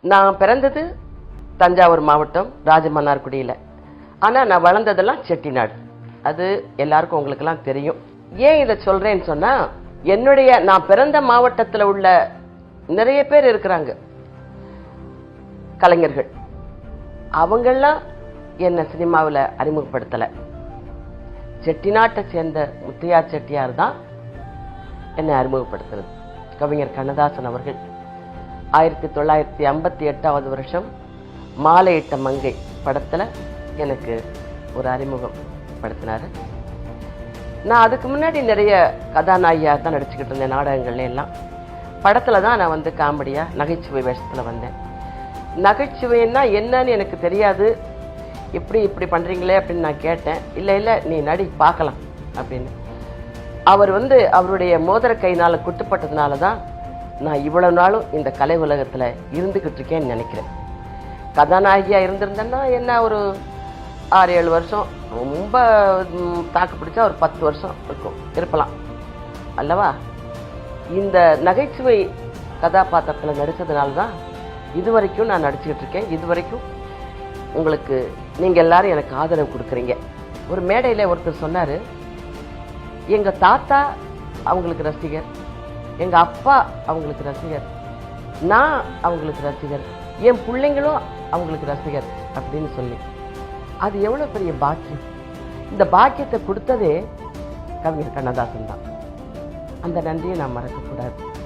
நான் பிறந்தது தஞ்சாவூர் மாவட்டம் ராஜமன்னார்குடியில். ஆனால் நான் வளர்ந்ததெல்லாம் செட்டிநாடு. அது எல்லாருக்கும் உங்களுக்கெல்லாம் தெரியும். ஏன் இதை சொல்றேன்னு சொன்னா, நான் பிறந்த மாவட்டத்தில் உள்ள நிறைய பேர் இருக்கிறாங்க கலைஞர்கள். அவங்கெல்லாம் என்ன சினிமாவில் அறிமுகப்படுத்தலை. செட்டிநாட்டை சேர்ந்த முத்தையா செட்டியார் தான் என்னை அறிமுகப்படுத்துறது. கவிஞர் கண்ணதாசன் அவர்கள் 1958 வருஷம் மாலையிட்ட மங்கை படத்துல எனக்கு ஒரு அறிமுகம் படுத்தினாரு. நான் அதுக்கு முன்னாடி நிறைய கதாநாயகியா தான் நடிச்சுக்கிட்டு இருந்தேன் நாடகங்கள்ல எல்லாம். படத்துல தான் நான் வந்து காமெடியா நகைச்சுவை வேஷத்துல வந்தேன். நகைச்சுவைன்னா என்னன்னு எனக்கு தெரியாது. இப்படி பண்றீங்களே அப்படின்னு நான் கேட்டேன். இல்ல நீ நடி பார்க்கலாம் அப்படின்னு. அவர் வந்து அவருடைய மோதிர கையினால குட்டுப்பட்டதுனால தான் நான் இவ்வளவு நாளும் இந்த கலை உலகத்துல இருந்துகிட்டு இருக்கேன்னு நினைக்கிறேன். கதாநாயகியா இருந்திருந்தேன்னா என்ன ஒரு 6-7 வருஷம், ரொம்ப தாக்கு பிடிச்சா ஒரு 10 வருஷம் இருக்கலாம் அல்லவா. இந்த நகைச்சுவை கதாபாத்திரத்தில் நடிச்சதுனால தான் இதுவரைக்கும் நான் நடிச்சுக்கிட்டு இருக்கேன். இதுவரைக்கும் உங்களுக்கு நீங்க எல்லாரும் எனக்கு ஆதரவு கொடுக்குறீங்க. ஒரு மேடையில் ஒருத்தர் சொன்னாரு, எங்க தாத்தா அவங்களுக்கு ரசிகர், எங்க அப்பா அவங்களுக்கு ரசிகர், நான் அவங்களுக்கு ரசிகர், என் பிள்ளைங்களும் அவங்களுக்கு ரசிகர் அப்படின்னு சொல்லி. அது எவ்வளவு பெரிய பாக்கியம். இந்த பாக்கியத்தை கொடுத்ததே கவிஞர் கண்ணதாசன் தான். அந்த நன்றியை நான் மறக்கக்கூடாது.